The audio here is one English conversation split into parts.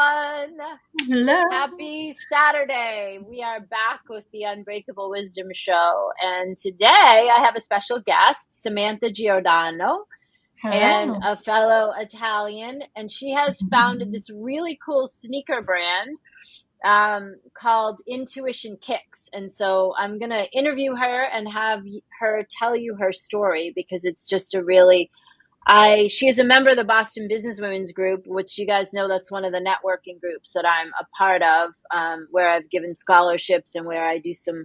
Hello. Happy Saturday. We are back with the Unbreakable Wisdom Show. And today I have a special guest, Samantha Giordano, and Hello. a fellow Italian. And she has founded this really cool sneaker brand called Intuition Kicks. And so I'm going to interview her and have her tell you her story because it's just a really she is a member of the Boston Business Women's Group, which you guys know that's one of the networking groups that I'm a part of, where I've given scholarships and where I do some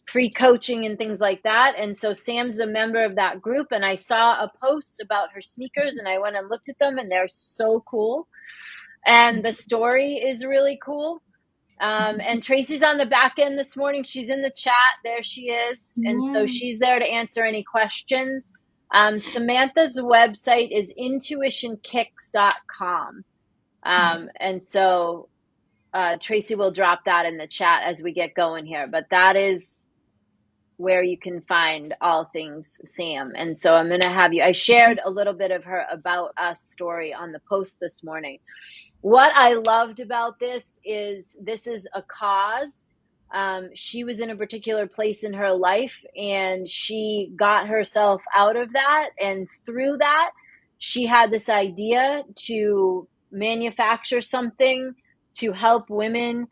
free coaching and things like that. And so Sam's a member of that group, and I saw a post about her sneakers, and I went and looked at them, and they're so cool. And the story is really cool. And Tracy's on the back end this morning. She's in the chat. There she is. And so she's there to answer any questions. Samantha's website is intuitionkicks.com. And so Tracy will drop that in the chat as we get going here. But that is where you can find all things Sam. And so I'm going to have you. I shared a little bit of her About Us story on the post this morning. What I loved about this is a cause. She was in a particular place in her life and she got herself out of that. And through that, she had this idea to manufacture something to help women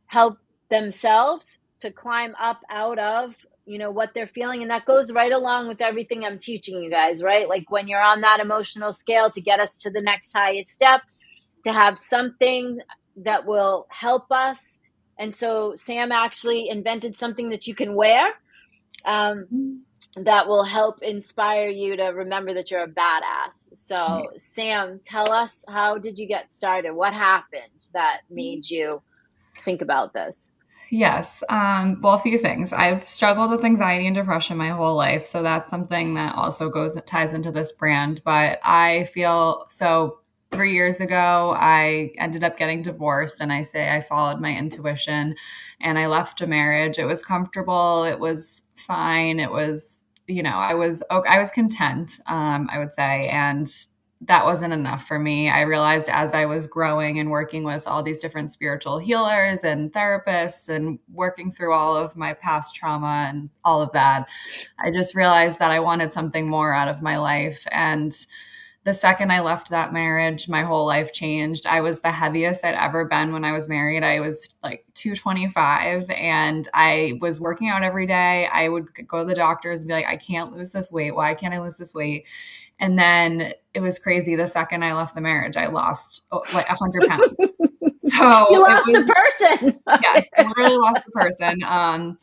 help themselves to climb up out of, what they're feeling. And that goes right along with everything I'm teaching you guys, right? Like when you're on that emotional scale to get us to the next highest step, to have something that will help us. And so Sam actually invented something that you can wear that will help inspire you to remember that you're a badass. So Sam, tell us, how did you get started? What happened that made you think about this? Yes. Well, a few things. I've struggled with anxiety and depression my whole life. So that's something that also ties into this brand. But I feel so 3 years ago, I ended up getting divorced, and I say I followed my intuition and I left a marriage. It was comfortable. It was fine. It was, I was content, I would say. And that wasn't enough for me. I realized as I was growing and working with all these different spiritual healers and therapists and working through all of my past trauma and all of that, I just realized that I wanted something more out of my life. And the second I left that marriage, my whole life changed. I was the heaviest I'd ever been when I was married. I was like 225 and I was working out every day. I would go to the doctors and be like, I can't lose this weight. Why can't I lose this weight? And then it was crazy. The second I left the marriage, I lost like 100 pounds. So you lost a person. Yes, I literally lost a person. And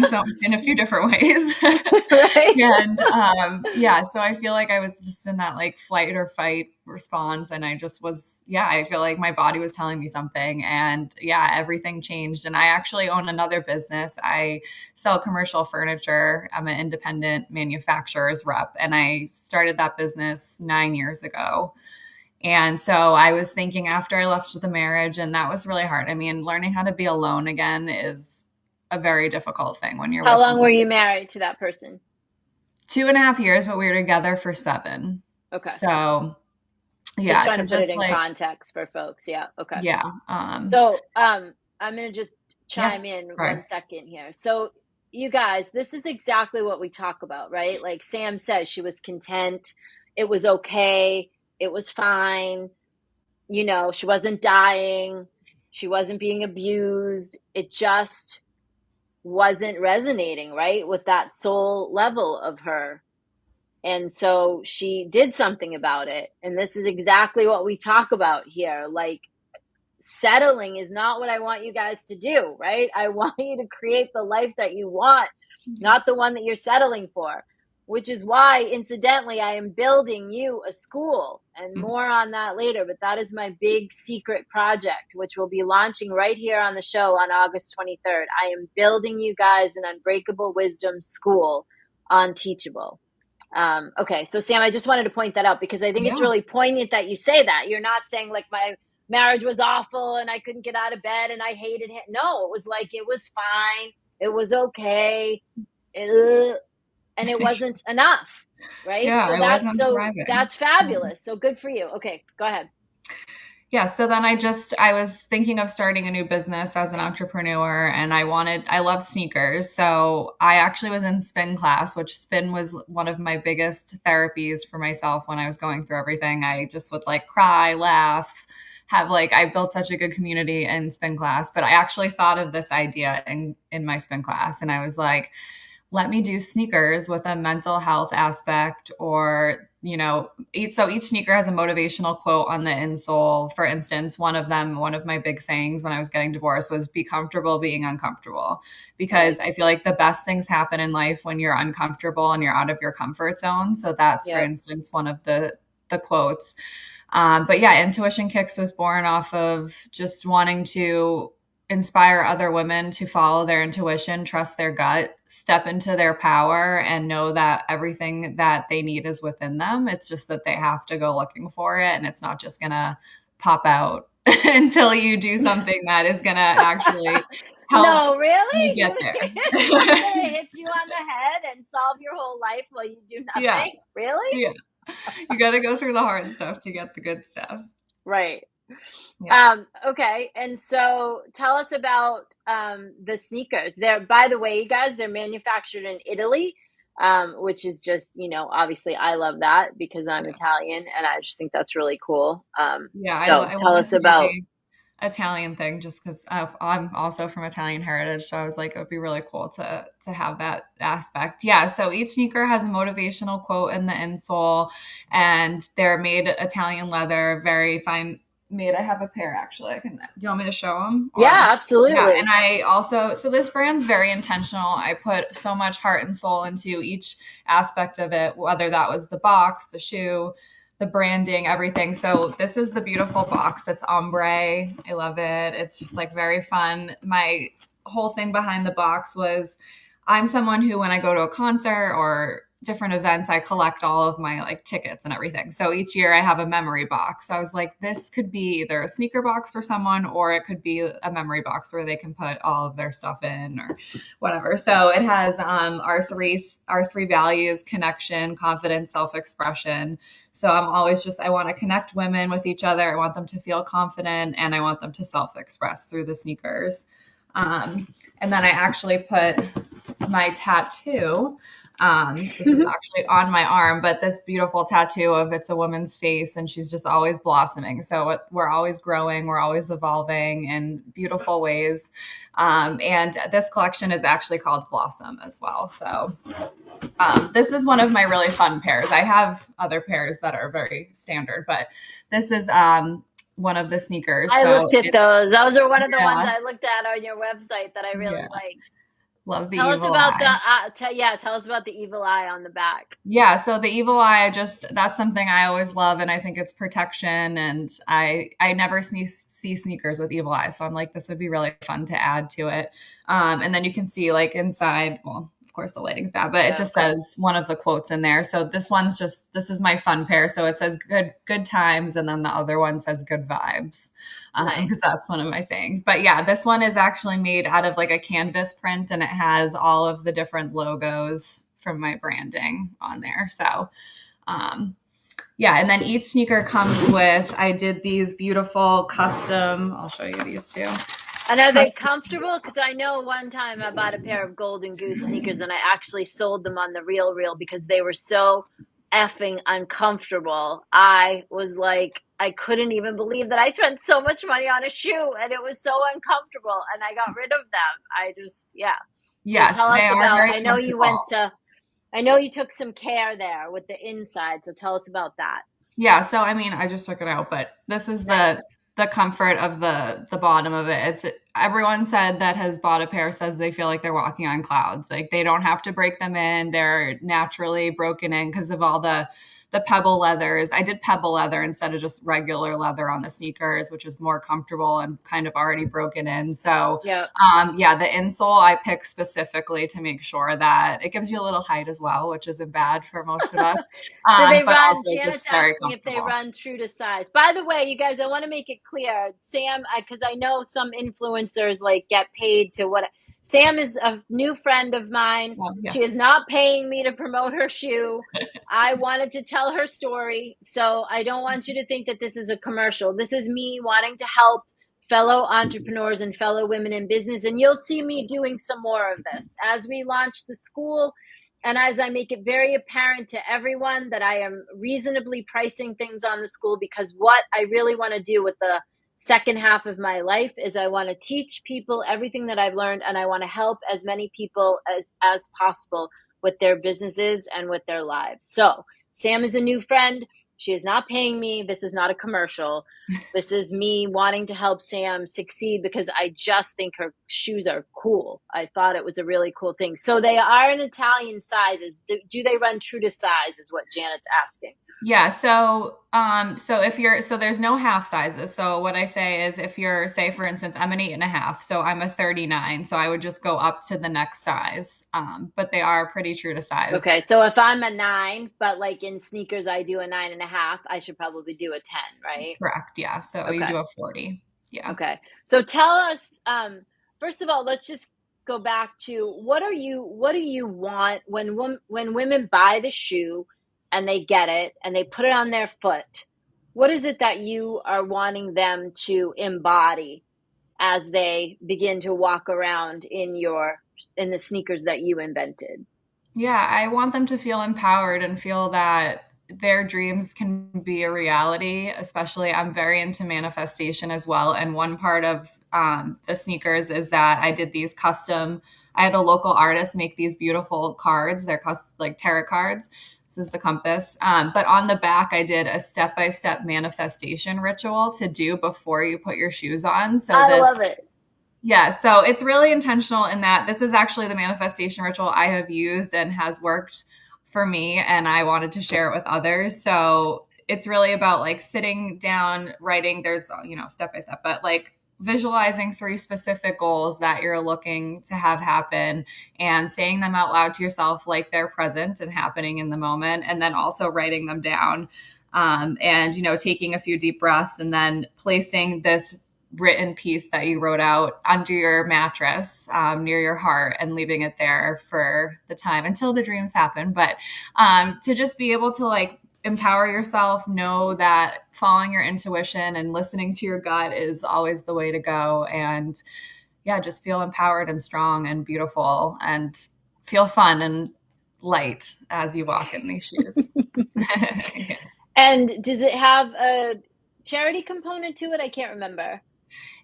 so in a few different ways. Right. And so I feel like I was just in that like flight or fight response. And I just was, I feel like my body was telling me something. And everything changed. And I actually own another business. I sell commercial furniture. I'm an independent manufacturer's rep. And I started that business 9 years ago. And so I was thinking after I left the marriage, and that was really hard. I mean, learning how to be alone again is a very difficult thing when you're How with long were somebody. you married to that person? 2.5 years, but we were together for 7. Okay. So just trying to put it in context for folks. Yeah. Okay. Yeah. So I'm going to just chime in 1 second here. So you guys, this is exactly what we talk about, right? Like Sam says, she was content. It was okay. It was fine. She wasn't dying. She wasn't being abused. It just wasn't resonating, right, with that soul level of her. And so she did something about it. And this is exactly what we talk about here. Like, settling is not what I want you guys to do, right? I want you to create the life that you want, not the one that you're settling for, which is why, incidentally, I am building you a school, and more on that later. But that is my big secret project, which will be launching right here on the show on August 23rd. I am building you guys an Unbreakable Wisdom school on Teachable. Okay, so Sam, I just wanted to point that out because I think it's really poignant that you say that. You're not saying like my marriage was awful and I couldn't get out of bed and I hated him. No, it was like, it was fine. It was okay. And it wasn't enough. Right. Yeah, so that's fabulous. So good for you. Okay, go ahead. Yeah, so then I was thinking of starting a new business as an entrepreneur, and I love sneakers. So I actually was in spin class, which spin was one of my biggest therapies for myself when I was going through everything. I just would like cry, laugh, have like I built such a good community in spin class, but I actually thought of this idea in my spin class, and I was like, let me do sneakers with a mental health aspect, or each sneaker has a motivational quote on the insole. For instance, one of my big sayings when I was getting divorced was be comfortable being uncomfortable, because Right. I feel like the best things happen in life when you're uncomfortable and you're out of your comfort zone. So that's, for Yep. instance, one of the quotes. But yeah, Intuition Kicks was born off of just wanting to inspire other women to follow their intuition, trust their gut, step into their power, and know that everything that they need is within them. It's just that they have to go looking for it, and it's not just going to pop out until you do something that is going to actually help No, you really? get there. It's not gonna hit you on the head and solve your whole life while you do Yeah. nothing? Really? Yeah. You got to go through the hard stuff to get the good stuff. Right. Yeah. Okay. And so tell us about the sneakers. They're, by the way, you guys, they're manufactured in Italy, which is just, obviously I love that because I'm Yeah. Italian and I just think that's really cool. Yeah. So I tell wanted us to do about, the Italian thing just because I'm also from Italian heritage. So I was like, it would be really cool to have that aspect. Yeah. So each sneaker has a motivational quote in the insole, and they're made Italian leather, very fine made. I have a pair actually. Do you want me to show them? Or yeah, yeah. And absolutely. I also, so this brand's very intentional. I put so much heart and soul into each aspect of it, whether that was the box, the shoe, the branding, everything. So this is the beautiful box. It's ombre. I love it. It's just like very fun. My whole thing behind the box was I'm someone who, when I go to a concert or different events, I collect all of my like tickets and everything. So each year I have a memory box. So I was like, this could be either a sneaker box for someone, or it could be a memory box where they can put all of their stuff in, or whatever. So it has our three values: connection, confidence, self-expression. So I'm always just, I want to connect women with each other. I want them to feel confident, and I want them to self-express through the sneakers. And then I actually put my tattoo. This is actually on my arm, but this beautiful tattoo of it's a woman's face, and she's just always blossoming. So we're always growing, we're always evolving in beautiful ways. And this collection is actually called Blossom as well. So this is one of my really fun pairs. I have other pairs that are very standard, but this is one of the sneakers. I So looked at those. Those are one of the ones yeah, I looked at on your website that I really yeah, like. love the Tell us evil about the eye. yeah, tell us about the evil eye on the back. Yeah, so the evil eye, that's something I always love, and I think it's protection. And I never see sneakers with evil eyes, so I'm like, this would be really fun to add to it. And then you can see like inside. Well, of course the lighting's bad, but it Yeah. just says one of the quotes in there. So this is my fun pair. So it says good times, and then the other one says good vibes, Nice. because that's one of my sayings. But yeah, this one is actually made out of like a canvas print, and it has all of the different logos from my branding on there. So, yeah. And then each sneaker comes with, I did these beautiful custom, I'll show you these two. And are they Custom, comfortable? Because I know one time I bought a pair of Golden Goose sneakers and I actually sold them on the Real because they were so effing uncomfortable. I was like, I couldn't even believe that I spent so much money on a shoe and it was so uncomfortable and I got rid of them. I just, yeah. So yes, tell they us are about, very comfortable. I know you took some care there with the inside. So tell us about that. Yeah, so I mean, I just took it out, but this is Nice. the comfort of the bottom of it. It's everyone said that has bought a pair says they feel like they're walking on clouds. Like they don't have to break them in; they're naturally broken in because of all the pebble leathers. I did pebble leather instead of just regular leather on the sneakers, which is more comfortable and kind of already broken in. So Yeah. yeah, the insole I picked specifically to make sure that it gives you a little height as well, which isn't bad for most of us. Do they But run? also Janet's just very asking if they comfortable. run true to size. By the way, you guys, I want to make it clear, Sam, because I know some influencers like get paid to what. Sam is a new friend of mine. Yeah. She is not paying me to promote her shoe. I wanted to tell her story. So I don't want you to think that this is a commercial. This is me wanting to help fellow entrepreneurs and fellow women in business. And you'll see me doing some more of this as we launch the school. And as I make it very apparent to everyone that I am reasonably pricing things on the school, because what I really want to do with the second half of my life is I want to teach people everything that I've learned, and I want to help as many people as possible with their businesses and with their lives. So Sam is a new friend. She is not paying me. This is not a commercial. This is me wanting to help Sam succeed because I just think her shoes are cool. I thought it was a really cool thing. So they are in Italian sizes. Do they run true to size is what Janet's asking. Yeah, so there's no half sizes. So what I say is if you're, say for instance, I'm an 8.5, so I'm a 39, so I would just go up to the next size. But they are pretty true to size. Okay, so if I'm a 9, but like in sneakers I do a 9.5, I should probably do a 10, right? Correct, yeah. So you do a 40. Yeah. Okay. So tell us, first of all, let's just go back to what do you want when women buy the shoe and they get it and they put it on their foot? What is it that you are wanting them to embody as they begin to walk around in the sneakers that you invented? Yeah, I want them to feel empowered and feel that their dreams can be a reality. Especially, I'm very into manifestation as well. And one part of the sneakers is that I did these custom. I had a local artist make these beautiful cards. They're like tarot cards. This is the compass. But on the back, I did a step-by-step manifestation ritual to do before you put your shoes on. So I love it. Yeah, so it's really intentional in that this is actually the manifestation ritual I have used and has worked for me, and I wanted to share it with others. So it's really about like sitting down, writing, there's, step by step, but like visualizing 3 specific goals that you're looking to have happen and saying them out loud to yourself like they're present and happening in the moment, and then also writing them down. And taking a few deep breaths and then placing this written piece that you wrote out under your mattress, near your heart, and leaving it there for the time until the dreams happen. But to just be able to like empower yourself, know that following your intuition and listening to your gut is always the way to go. And yeah, just feel empowered and strong and beautiful and feel fun and light as you walk in these shoes. Yeah. And does it have a charity component to it? I can't remember.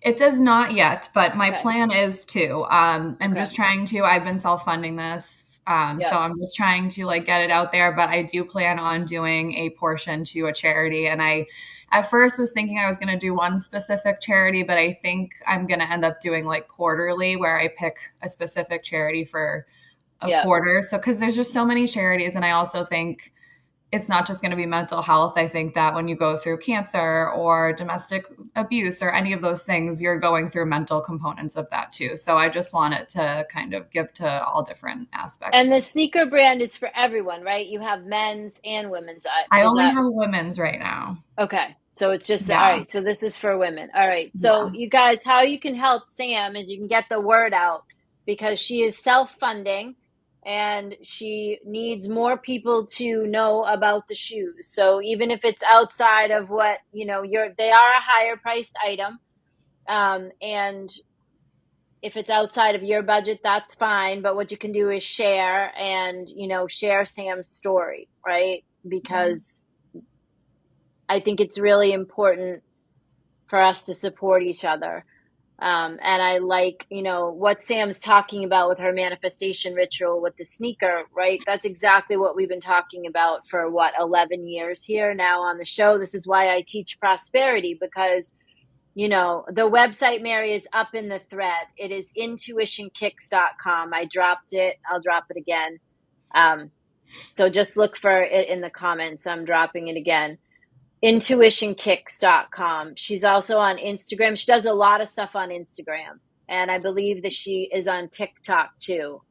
It does not yet, but my plan is to. I'm just trying to. I've been self-funding this, so I'm just trying to like get it out there. But I do plan on doing a portion to a charity, and I, at first, was thinking I was going to do one specific charity, but I think I'm going to end up doing like quarterly, where I pick a specific charity for a quarter. So because there's just so many charities, and I also think it's not just going to be mental health. I think that when you go through cancer or domestic abuse or any of those things, you're going through mental components of that too. So I just want it to kind of give to all different aspects. And the sneaker brand is for everyone, right? You have men's and women's. I only have women's right now. Okay. So it's just, all right. So this is for women. All right. So you guys, how you can help Sam is you can get the word out because she is self-funding. And she needs more people to know about the shoes. So even if it's outside of what, they are a higher priced item. And if it's outside of your budget, that's fine. But what you can do is share and, share Sam's story, right? Because I think it's really important for us to support each other. And I like, what Sam's talking about with her manifestation ritual with the sneaker, right? That's exactly what we've been talking about for 11 years here now on the show. This is why I teach prosperity because, the website, Mary, is up in the thread. It is intuitionkicks.com. I dropped it. I'll drop it again. So just look for it in the comments. I'm dropping it again. Intuitionkicks.com. She's also on Instagram. She does a lot of stuff on Instagram. And I believe that she is on TikTok too.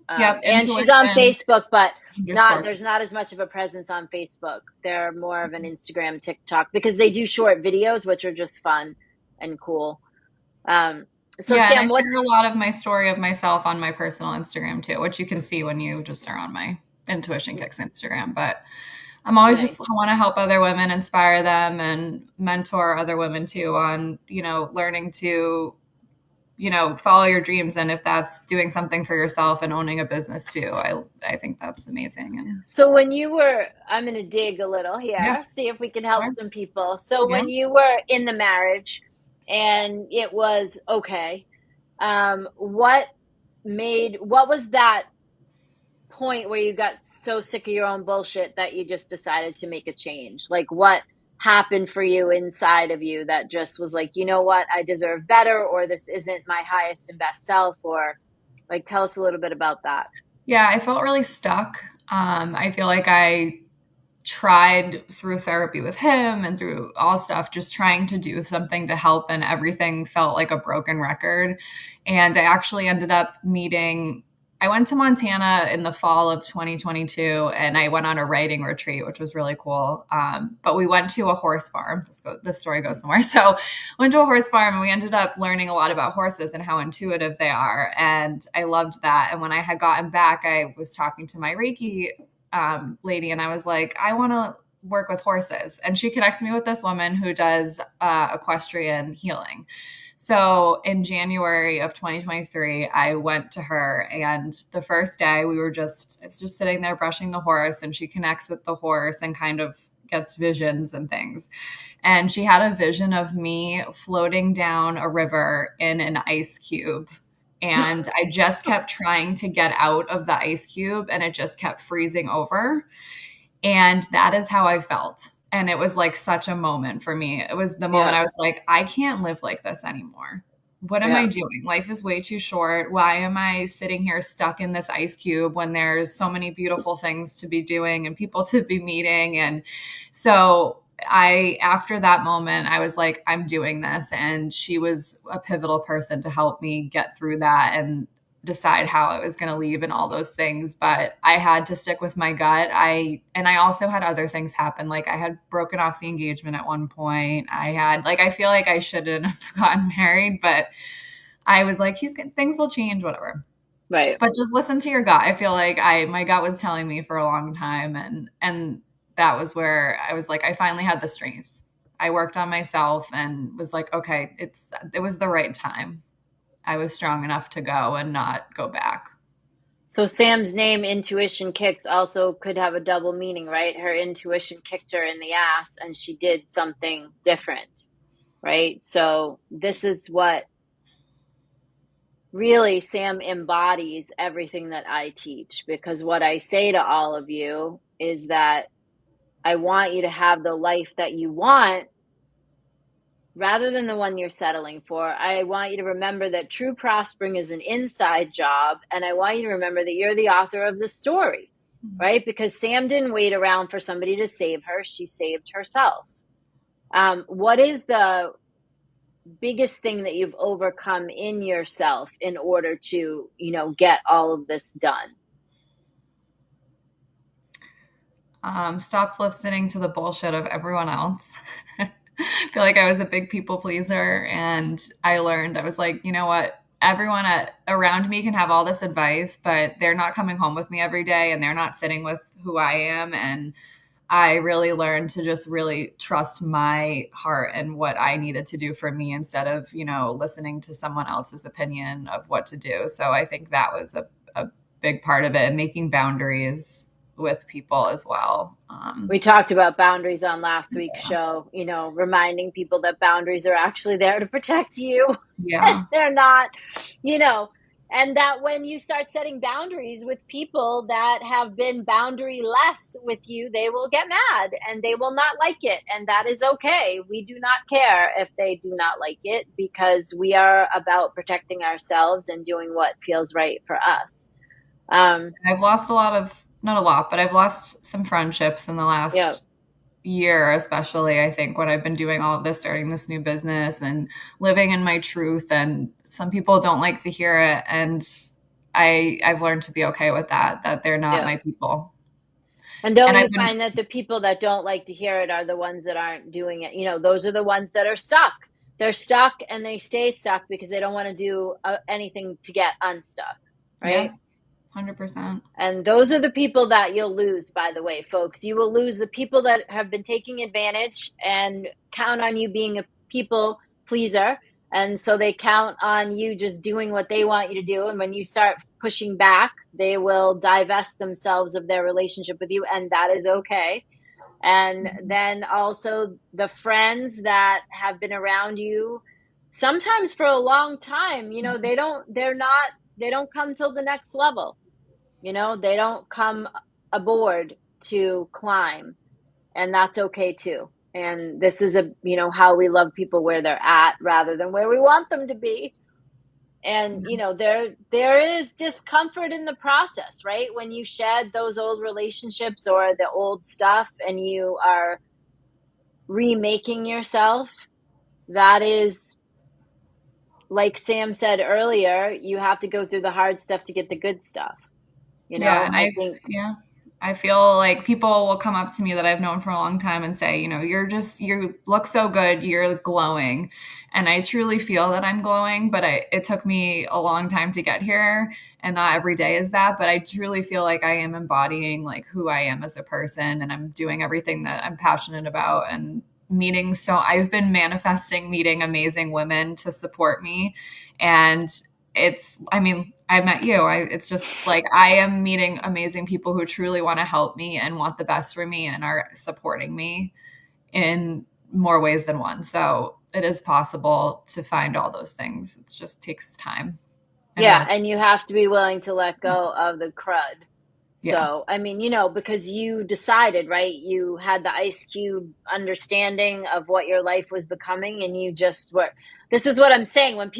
And she's on Facebook, but there's not as much of a presence on Facebook. They're more of an Instagram, TikTok, because they do short videos, which are just fun and cool. So Yeah, and I Sam, share a lot of my story of myself on my personal Instagram too, which you can see when you just are on my Intuition Kicks Instagram. But I'm always just nice. want to help other women, inspire them, and mentor other women too on, learning to, follow your dreams. And if that's doing something for yourself and owning a business too, I think that's amazing. And So when you were, I'm going to dig a little yeah, here, see if we can help sure. some people. So Yeah. when you were in the marriage and it was okay, what what was that point where you got so sick of your own bullshit that you just decided to make a change? Like what happened for you inside of you that just was like, you know what, I deserve better, or this isn't my highest and best self, or like tell us a little bit about that. Yeah, I felt really stuck. I feel like I tried through therapy with him and through all stuff, just trying to do something to help, and everything felt like a broken record. And I actually ended up meeting, I went to Montana in the fall of 2022 and I went on a writing retreat, which was really cool. But we went to a horse farm. This story goes somewhere. So went to a horse farm and we ended up learning a lot about horses and how intuitive they are. And I loved that. And when I had gotten back, I was talking to my Reiki lady and I was like, I want to work with horses. And she connected me with this woman who does equestrian healing. So in January of 2023, I went to her, and the first day it's just sitting there brushing the horse, and she connects with the horse and kind of gets visions and things. And she had a vision of me floating down a river in an ice cube. And I just kept trying to get out of the ice cube and it just kept freezing over. And that is how I felt. And it was like such a moment for me. It was the moment Yeah. I was like, I can't live like this anymore. What am I Yeah. doing? Life is way too short. Why am I sitting here stuck in this ice cube when there's so many beautiful things to be doing and people to be meeting? And so after that moment, I was like, I'm doing this. And she was a pivotal person to help me get through that and decide how I was going to leave and all those things. But I had to stick with my gut. And I also had other things happen. Like I had broken off the engagement at one point. I feel like I shouldn't have gotten married, but I was like, things will change, whatever. Right. But just listen to your gut. I feel like my gut was telling me for a long time. And that was where I was like, I finally had the strength. I worked on myself and was like, okay, it was the right time. I was strong enough to go and not go back. So Sam's name, Intuition Kicks, also could have a double meaning, right? Her intuition kicked her in the ass and she did something different, right? So this is what really Sam embodies everything that I teach, because what I say to all of you is that I want you to have the life that you want rather than the one you're settling for. I want you to remember that true prospering is an inside job. And I want you to remember that you're the author of the story, right? Because Sam didn't wait around for somebody to save her. She saved herself. What is the biggest thing that you've overcome in yourself in order to, get all of this done? Stopped listening to the bullshit of everyone else. I feel like I was a big people pleaser, and I learned, I was like, you know what? Everyone around me can have all this advice, but they're not coming home with me every day and they're not sitting with who I am. And I really learned to just really trust my heart and what I needed to do for me instead of, listening to someone else's opinion of what to do. So I think that was a big part of it, and making boundaries with people as well. We talked about boundaries on last week's Yeah. show, reminding people that boundaries are actually there to protect you. Yeah. They're not, you know, and that when you start setting boundaries with people that have been boundary less with you, they will get mad and they will not like it. And that is okay. We do not care if they do not like it, because we are about protecting ourselves and doing what feels right for us. I've lost a lot of, not a lot, but I've lost some friendships in the Yeah. last year, especially. I think when I've been doing all of this, starting this new business and living in my truth, and some people don't like to hear it. And I've learned to be okay with that they're not Yeah. my people. And don't And you I've been, find that the people that don't like to hear it are the ones that aren't doing it? Those are the ones that are stuck. they're stuck and they stay stuck because they don't want to do anything to get unstuck, Yeah, right? 100%. And those are the people that you'll lose, by the way, folks. You will lose the people that have been taking advantage and count on you being a people pleaser. And so they count on you just doing what they want you to do. And when you start pushing back, they will divest themselves of their relationship with you. And that is okay. And then also the friends that have been around you sometimes for a long time, you know, they don't come till the next level. You know, they don't come aboard to climb, and that's okay too. And this is how we love people where they're at rather than where we want them to be. And there is discomfort in the process, right? When you shed those old relationships or the old stuff and you are remaking yourself, that is, like Sam said earlier, you have to go through the hard stuff to get the good stuff. Yeah, and I think. I feel like people will come up to me that I've known for a long time and say, you look so good, you're glowing. And I truly feel that I'm glowing, but it took me a long time to get here. And not every day is that, but I truly feel like I am embodying like who I am as a person, and I'm doing everything that I'm passionate about and meeting. So I've been manifesting meeting amazing women to support me. And I mean, I met you. It's just like I am meeting amazing people who truly want to help me and want the best for me and are supporting me in more ways than one. So it is possible to find all those things. It just takes time. Yeah, and you have to be willing to let go of the crud. Yeah. So, I mean, because you decided, right? You had the ice cube understanding of what your life was becoming, and you just were. This is what I'm saying. When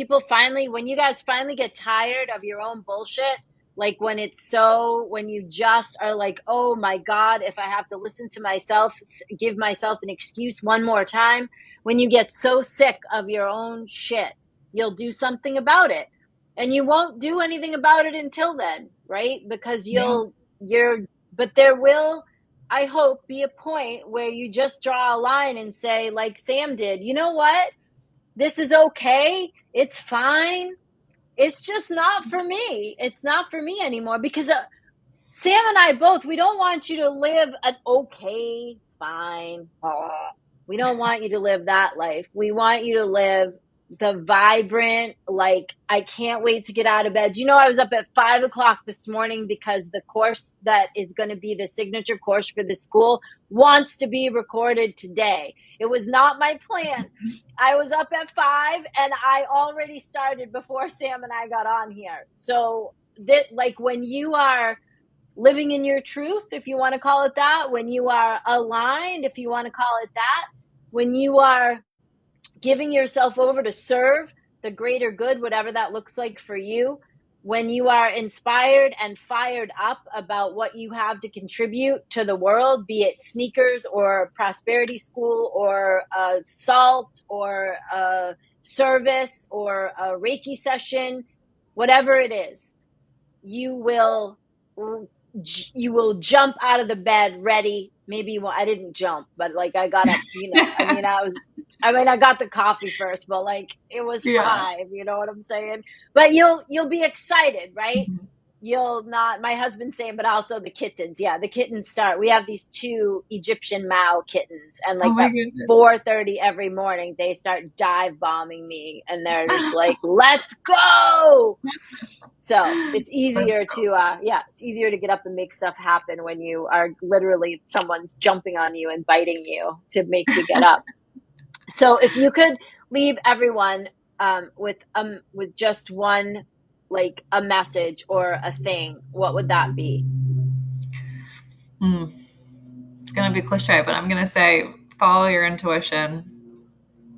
you guys finally get tired of your own bullshit, like when you just are like, oh my God, if I have to listen to myself, give myself an excuse one more time, when you get so sick of your own shit, you'll do something about it. And you won't do anything about it until then, right? Because Yeah. but there will, I hope, be a point where you just draw a line and say, like Sam did, you know what? This is okay. It's fine. It's just not for me. It's not for me anymore because Sam and I both, we don't want you to live an okay, fine. We don't want you to live that life. We want you to live the vibrant, like, I can't wait to get out of bed. I was up at 5 o'clock this morning because the course that is going to be the signature course for the school wants to be recorded today. It was not my plan. I was up at 5 and I already started before Sam and I got on here. So that, like, when you are living in your truth, if you want to call it that, when you are aligned, if you want to call it that, when you are giving yourself over to serve the greater good, whatever that looks like for you, when you are inspired and fired up about what you have to contribute to the world, be it sneakers or prosperity school or salt or a service or a Reiki session, whatever it is, you will jump out of the bed ready. Maybe I didn't jump, but like I got up, I got the coffee first, but like it was Yeah. 5, you know what I'm saying? But you'll be excited, right? Mhm. You'll not, my husband's saying, but also the kittens. Yeah, the kittens we have these 2 Egyptian Mao kittens, and Oh like my at goodness. 4:30 every morning, they start dive bombing me, and they're just like, let's go. So it's That's easier to, it's easier to get up and make stuff happen when you are literally someone's jumping on you and biting you to make you get up. So if you could leave everyone with just one, like a message or a thing, what would that be? cool. It's going to be cliche, but I'm going to say follow your intuition.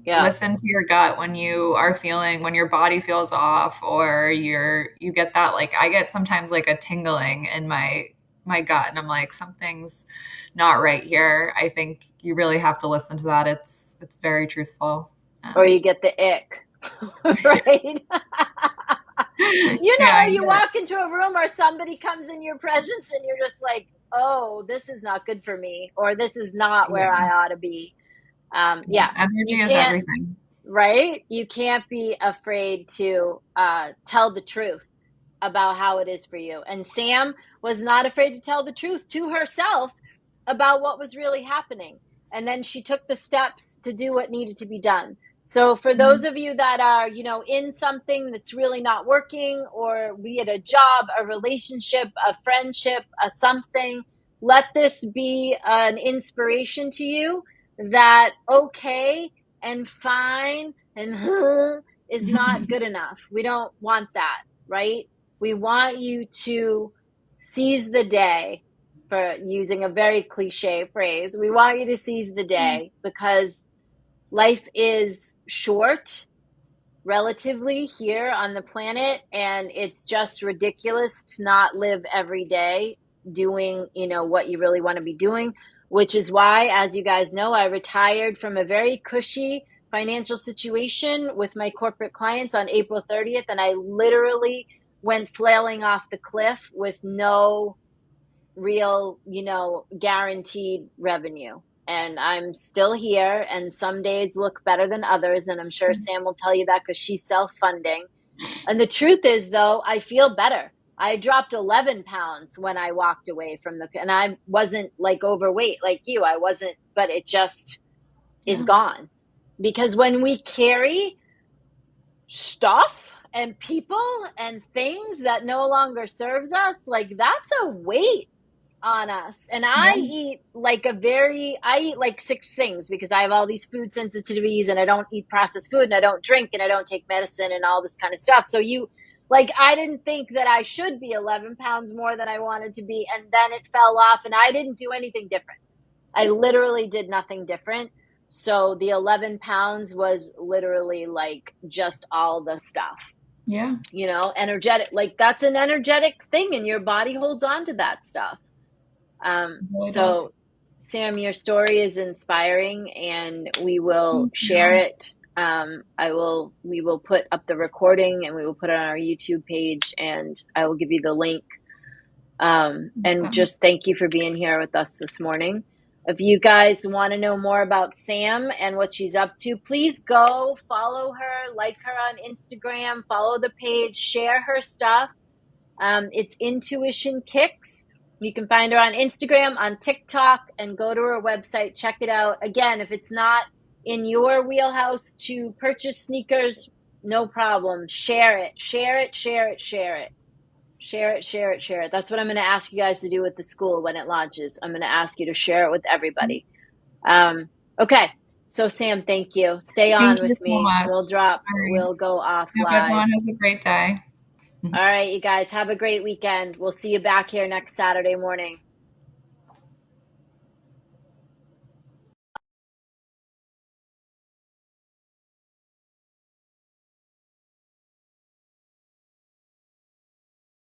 Yeah. Listen to your gut when you are feeling, when your body feels off, or you get that, like I get sometimes like a tingling in my gut, and I'm like, something's not right here. I think you really have to listen to that. It's very truthful. Or And you get the ick, right? yeah, You walk into a room or somebody comes in your presence and you're just like, oh, this is not good for me, or this is not where yeah, I ought to be. yeah. Yeah, you Energy is can't, everything. right? You can't be afraid to tell the truth about how it is for you. And Sam was not afraid to tell the truth to herself about what was really happening. And then she took the steps to do what needed to be done. So for those of you that are, in something that's really not working, or be it a job, a relationship, a friendship, a something, let this be an inspiration to you that okay and fine and is not good enough. We don't want that, right? We want you to seize the day, for using a very cliche phrase. We want you to seize the day because life is short relatively here on the planet, and it's just ridiculous to not live every day doing, what you really want to be doing, which is why, as you guys know, I retired from a very cushy financial situation with my corporate clients on April 30th, and I literally went flailing off the cliff with no real, guaranteed revenue. And I'm still here, and some days look better than others. And I'm sure Sam will tell you that because she's self-funding. And the truth is, though, I feel better. I dropped 11 pounds when I walked away from and I wasn't like overweight like you. I wasn't, but it just is gone. Because when we carry stuff and people and things that no longer serves us, like that's a weight on us. And I eat like six things because I have all these food sensitivities, and I don't eat processed food, and I don't drink, and I don't take medicine and all this kind of stuff. So I didn't think that I should be 11 pounds more than I wanted to be. And then it fell off, and I didn't do anything different. I literally did nothing different. So the 11 pounds was literally like just all the stuff. Yeah. Energetic, like that's an energetic thing, and your body holds on to that stuff. So Sam, your story is inspiring, and we will share it. We will put up the recording, and we will put it on our YouTube page, and I will give you the link. And just thank you for being here with us this morning. If you guys want to know more about Sam and what she's up to, please go follow her, like her on Instagram, follow the page, share her stuff. It's Intuition Kicks. You can find her on Instagram, on TikTok, and go to her website. Check it out. Again, if it's not in your wheelhouse to purchase sneakers, no problem. Share it, share it, share it, share it. Share it, share it, share it. That's what I'm going to ask you guys to do with the school when it launches. I'm going to ask you to share it with everybody. Okay. So Sam, thank you. Stay on with me. We'll go off live. Everyone has a great day. All right, you guys have a great weekend. We'll see you back here next Saturday morning.